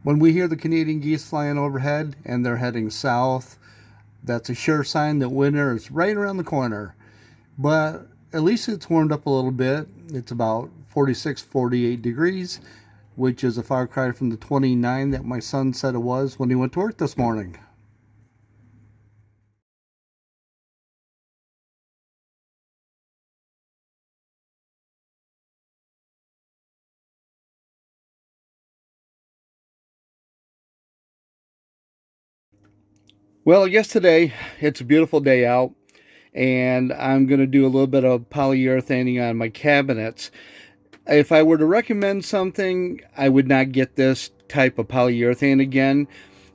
When we hear the Canadian geese flying overhead and they're heading south, that's a sure sign that winter is right around the corner. But at least it's warmed up a little bit. It's about 46, 48 degrees, which is a far cry from the 29 that my son said it was when he went to work this morning. Well, I guess today it's a beautiful day out, and I'm going to do a little bit of polyurethaning on my cabinets. If I were to recommend something, I would not get this type of polyurethane again.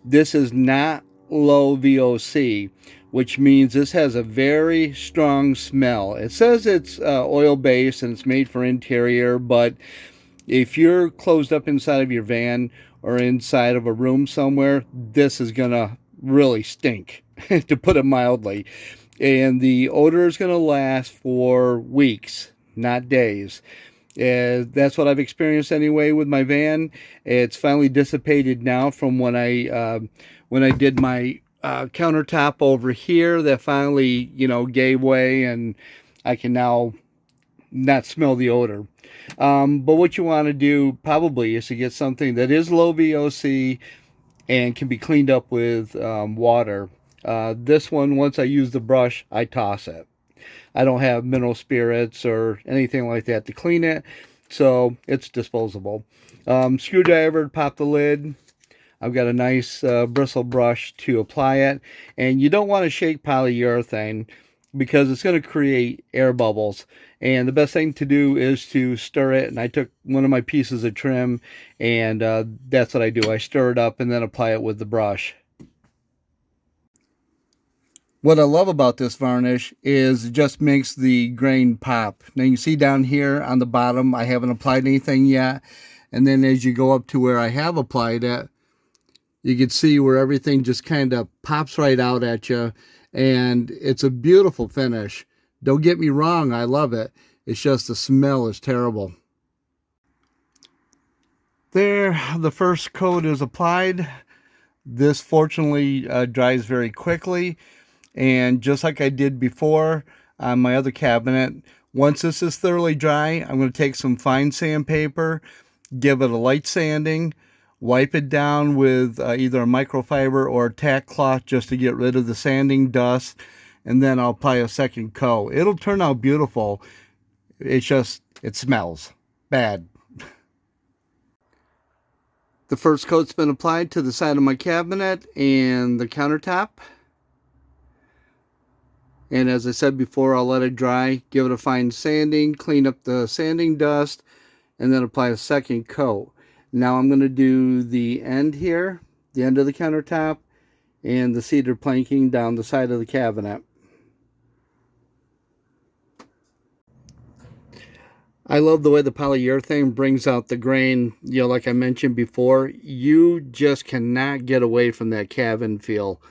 This is not low VOC, which means this has a very strong smell. It says it's oil-based and it's made for interior, but if you're closed up inside of your van or inside of a room somewhere, this is gonna really stink, to put it mildly. And the odor is gonna last for weeks, not days. That's what I've experienced anyway with my van. It's finally dissipated now from when I did my countertop over here. That finally, gave way, and I can now not smell the odor. But what you want to do probably is to get something that is low VOC and can be cleaned up with water. This one, once I use the brush, I toss it. I don't have mineral spirits or anything like that to clean it, so it's disposable. Screwdriver to pop the lid. I've got a nice bristle brush to apply it, and you don't want to shake polyurethane because it's going to create air bubbles, and the best thing to do is to stir it. And I took one of my pieces of trim, and that's what I do. I stir it up and then apply it with the brush. What I love about this varnish is it just makes the grain pop. Now you can see down here on the bottom, I haven't applied anything yet. And then as you go up to where I have applied it, you can see where everything just kind of pops right out at you. And it's a beautiful finish. Don't get me wrong, I love it. It's just the smell is terrible. There, the first coat is applied. This fortunately dries very quickly. And just like I did before on my other cabinet, once this is thoroughly dry, I'm going to take some fine sandpaper, give it a light sanding, wipe it down with either a microfiber or a tack cloth just to get rid of the sanding dust, and then I'll apply a second coat. It'll turn out beautiful. It's just, it smells bad. The first coat's been applied to the side of my cabinet and the countertop. And as I said before, I'll let it dry, give it a fine sanding, clean up the sanding dust, and then apply a second coat. Now I'm going to do the end here, the end of the countertop, and the cedar planking down the side of the cabinet. I love the way the polyurethane brings out the grain. Like I mentioned before, you just cannot get away from that cabin feel.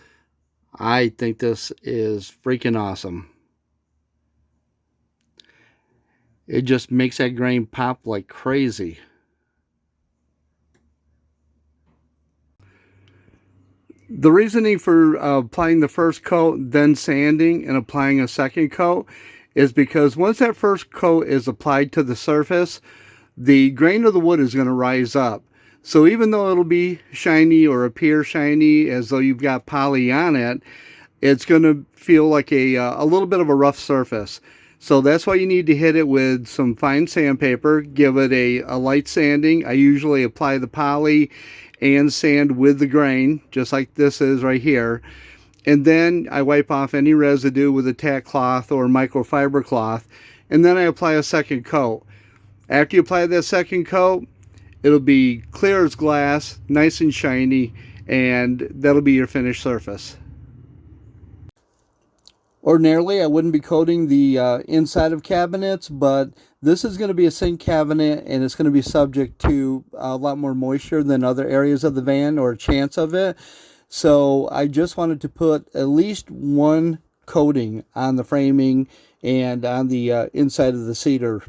I think this is freaking awesome. It just makes that grain pop like crazy. The reasoning for applying the first coat, then sanding, and applying a second coat is because once that first coat is applied to the surface, the grain of the wood is going to rise up. So even though it'll be shiny or appear shiny as though you've got poly on it, it's going to feel like a little bit of a rough surface. So that's why you need to hit it with some fine sandpaper, give it a light sanding. I usually apply the poly and sand with the grain, just like this is right here. And then I wipe off any residue with a tack cloth or microfiber cloth, and then I apply a second coat. After you apply that second coat, it'll be clear as glass, nice and shiny, and that'll be your finished surface. Ordinarily, I wouldn't be coating the inside of cabinets, but this is going to be a sink cabinet, and it's going to be subject to a lot more moisture than other areas of the van, or a chance of it. So I just wanted to put at least one coating on the framing and on the inside of the cedar.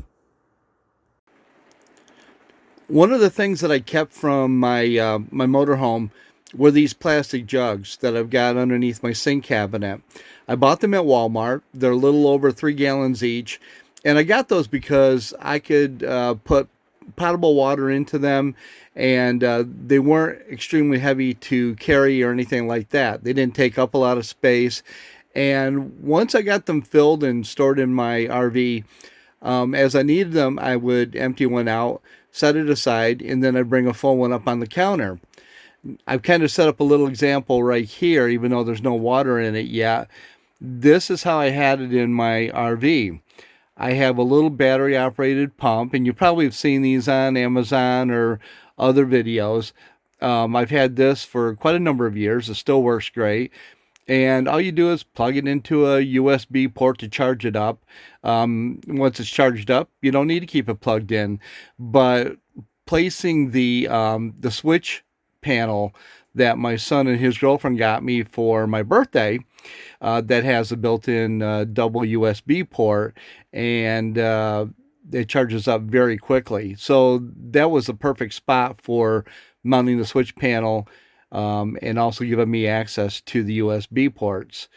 One of the things that I kept from my motorhome were these plastic jugs that I've got underneath my sink cabinet. I bought them at Walmart. They're a little over 3 gallons each, and I got those because I could put potable water into them, and they weren't extremely heavy to carry or anything like that. They didn't take up a lot of space, and once I got them filled and stored in my RV, as I needed them, I would empty one out, set it aside, and then I'd bring a full one up on the counter. I've kind of set up a little example right here, even though there's no water in it yet. This is how I had it in my RV. I have a little battery operated pump, and you probably have seen these on Amazon or other videos. I've had this for quite a number of years. It still works great. And all you do is plug it into a USB port to charge it up. Once it's charged up, you don't need to keep it plugged in. But placing the switch panel that my son and his girlfriend got me for my birthday, that has a built-in double USB port, and it charges up very quickly. So that was the perfect spot for mounting the switch panel, and also giving me access to the USB ports.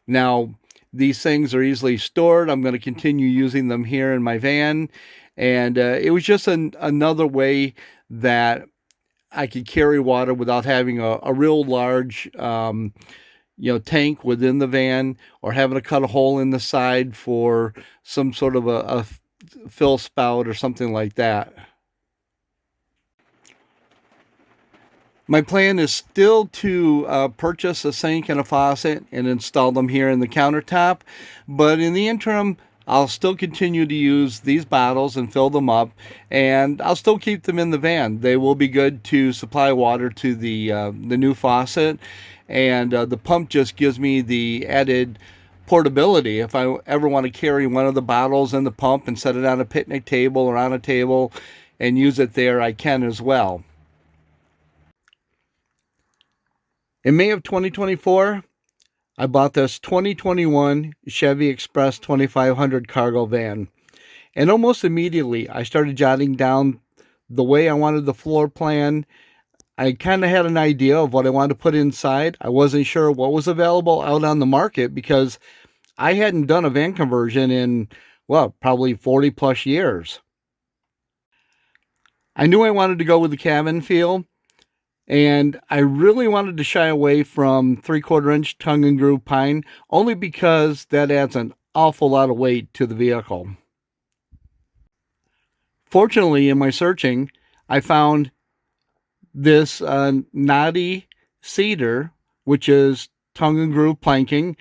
Now, these things are easily stored. I'm going to continue using them here in my van, and it was just another way that I could carry water without having a real large tank within the van, or having to cut a hole in the side for some sort of a fill spout or something like that. My plan is still to purchase a sink and a faucet and install them here in the countertop, but in the interim, I'll still continue to use these bottles and fill them up, and I'll still keep them in the van. They will be good to supply water to the new faucet, and the pump just gives me the added portability. If I ever want to carry one of the bottles in the pump and set it on a picnic table or on a table and use it there, I can as well. In May of 2024, I bought this 2021 Chevyexpress 2500 cargo van. And almost immediately, I started jotting down the way I wanted the floor plan. I kind of had an idea of what I wanted to put inside. I wasn't sure what was available out on the market because I hadn't done a van conversion in, well, probably 40 plus years. I knew I wanted to go with the cabin feel, and I really wanted to shy away from 3/4 inch tongue and groove pine, only because that adds an awful lot of weight to the vehicle. Fortunately, in my searching, I found this knotty cedar, which is tongue and groove planking,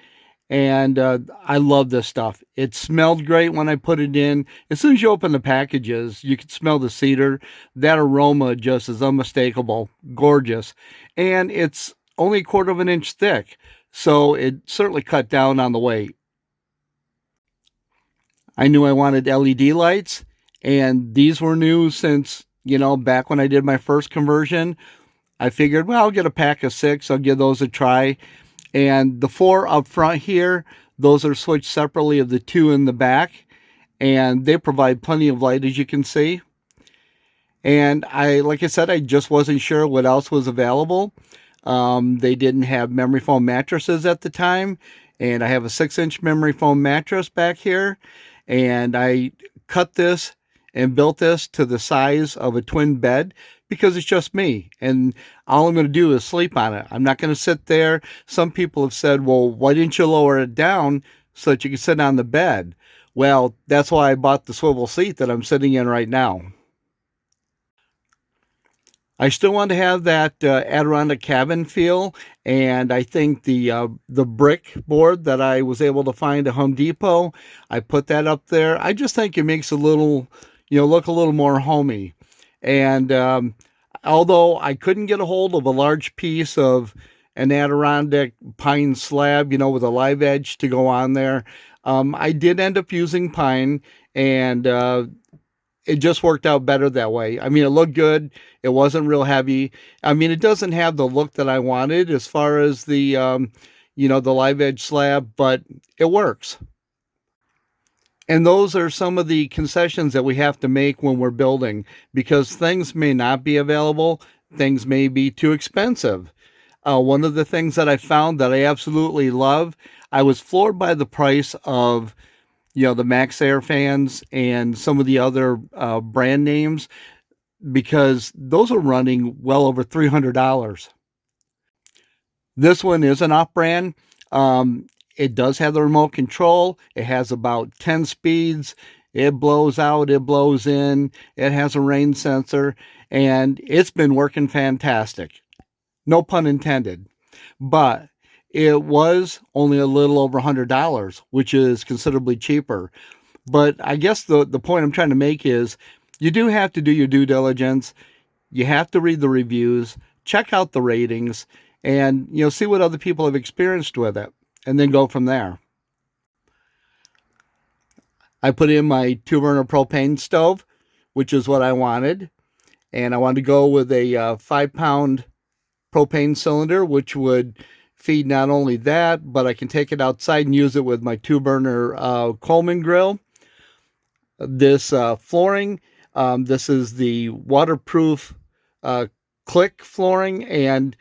and I love this stuff. It smelled great when I put it in. As soon as you open the packages, you can smell the cedar. That aroma just is unmistakable, gorgeous. And it's only 1/4 of an inch thick, so it certainly cut down on the weight. I knew I wanted LED lights, and these were new since, back when I did my first conversion. I figured, well, I'll get a pack of 6. I'll give those a try. And the 4 up front here, those are switched separately of the 2 in the back, and they provide plenty of light, as you can see. And like I said, I just wasn't sure what else was available. They didn't have memory foam mattresses at the time, and I have a 6-inch memory foam mattress back here, and I cut this and built this to the size of a twin bed because it's just me, and all I'm going to do is sleep on it. I'm not going to sit there. Some people have said, well, why didn't you lower it down so that you can sit on the bed? Well, that's why I bought the swivel seat that I'm sitting in right now. I still want to have that Adirondack cabin feel, and I think the brick board that I was able to find at Home Depot, I put that up there. I just think it makes a little, look a little more homey. And although I couldn't get a hold of a large piece of an Adirondack pine slab, with a live edge to go on there, I did end up using pine, and it just worked out better that way. I mean, it looked good. It wasn't real heavy. I mean, it doesn't have the look that I wanted as far as the live edge slab, but it works. And those are some of the concessions that we have to make when we're building, because things may not be available, things may be too expensive. One of the things that I found that I absolutely love, I was floored by the price of, the Max Air fans and some of the other brand names, because those are running well over $300. This one is an off-brand. It does have the remote control. It has about 10 speeds. It blows out, it blows in. It has a rain sensor, and it's been working fantastic. No pun intended. But it was only a little over $100, which is considerably cheaper. But I guess the point I'm trying to make is you do have to do your due diligence. You have to read the reviews, check out the ratings, and see what other people have experienced with it, and then go from there. I put in my 2-burner propane stove, which is what I wanted, and I wanted to go with a 5-pound propane cylinder, which would feed not only that, but I can take it outside and use it with my 2-burner Coleman grill. This flooring, this is the waterproof click flooring, and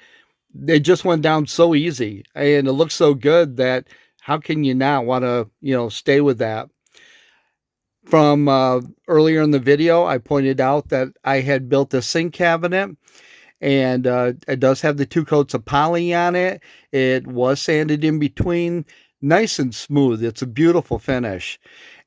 it just went down so easy, and it looks so good that how can you not want to stay with that? From earlier in the video, I pointed out that I had built a sink cabinet, and it does have the 2 coats of poly on it. It was sanded in between, nice and smooth. It's a beautiful finish.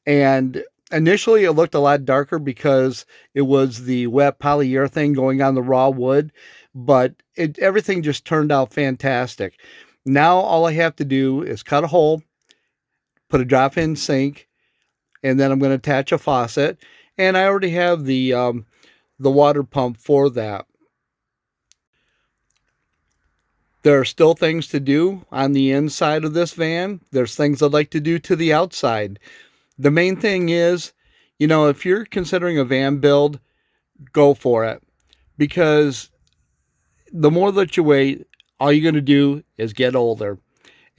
And initially it looked a lot darker because it was the wet polyurethane going on the raw wood, but everything just turned out fantastic. Now all I have to do is cut a hole, put a drop-in sink, and then I'm going to attach a faucet, and I already have the water pump for that. There are still things to do on the inside of this van. There's things I'd like to do to the outside. The main thing is, if you're considering a van build, go for it. Because the more that you wait, all you're going to do is get older.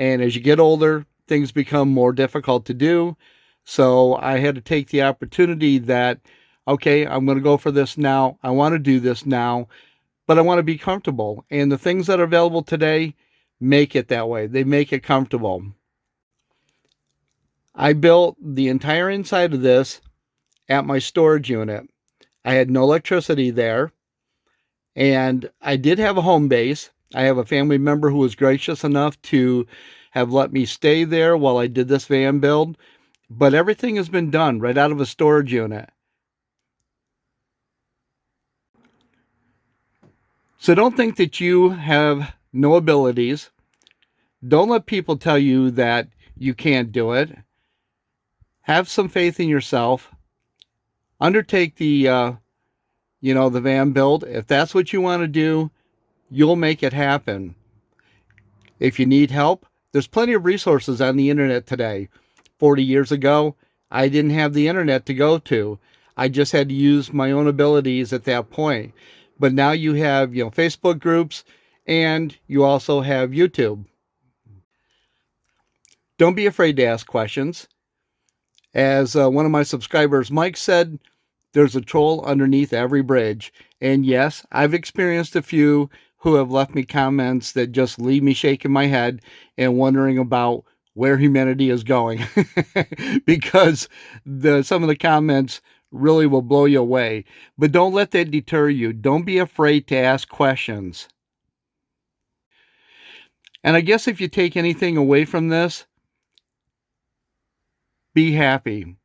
And as you get older, things become more difficult to do. So I had to take the opportunity that, okay, I'm going to go for this now. I want to do this now, but I want to be comfortable. And the things that are available today make it that way. They make it comfortable. I built the entire inside of this at my storage unit. I had no electricity there, and I did have a home base. I have a family member who was gracious enough to have let me stay there while I did this van build, but everything has been done right out of a storage unit. So don't think that you have no abilities. Don't let people tell you that you can't do it. Have some faith in yourself. Undertake the van build. If that's what you want to do, you'll make it happen. If you need help, there's plenty of resources on the internet today. 40 years ago, I didn't have the internet to go to. I just had to use my own abilities at that point. But now you have, Facebook groups, and you also have YouTube. Don't be afraid to ask questions. As one of my subscribers, Mike, said, there's a troll underneath every bridge. And yes, I've experienced a few who have left me comments that just leave me shaking my head and wondering about where humanity is going. Because some of the comments really will blow you away. But don't let that deter you. Don't be afraid to ask questions. And I guess if you take anything away from this, be happy.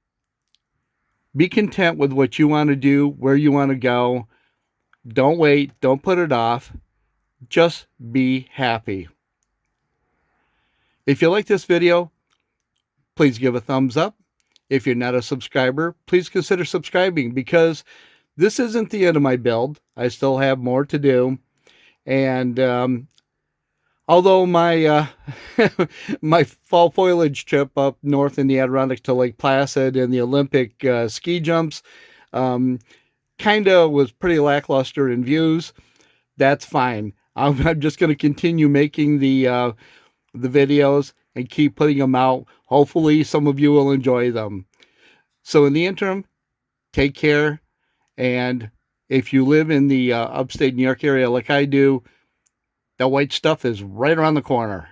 Be content with what you want to do, where you want to go. Don't wait. Don't put it off. Just be happy. If you like this video, please give a thumbs up. If you're not a subscriber, please consider subscribing, because this isn't the end of my build. I still have more to do. And although my my fall foliage trip up north in the Adirondacks to Lake Placid and the Olympic ski jumps kind of was pretty lackluster in views, that's fine. I'm just going to continue making the videos and keep putting them out. Hopefully some of you will enjoy them. So in the interim, take care. And if you live in the upstate New York area like I do, that white stuff is right around the corner.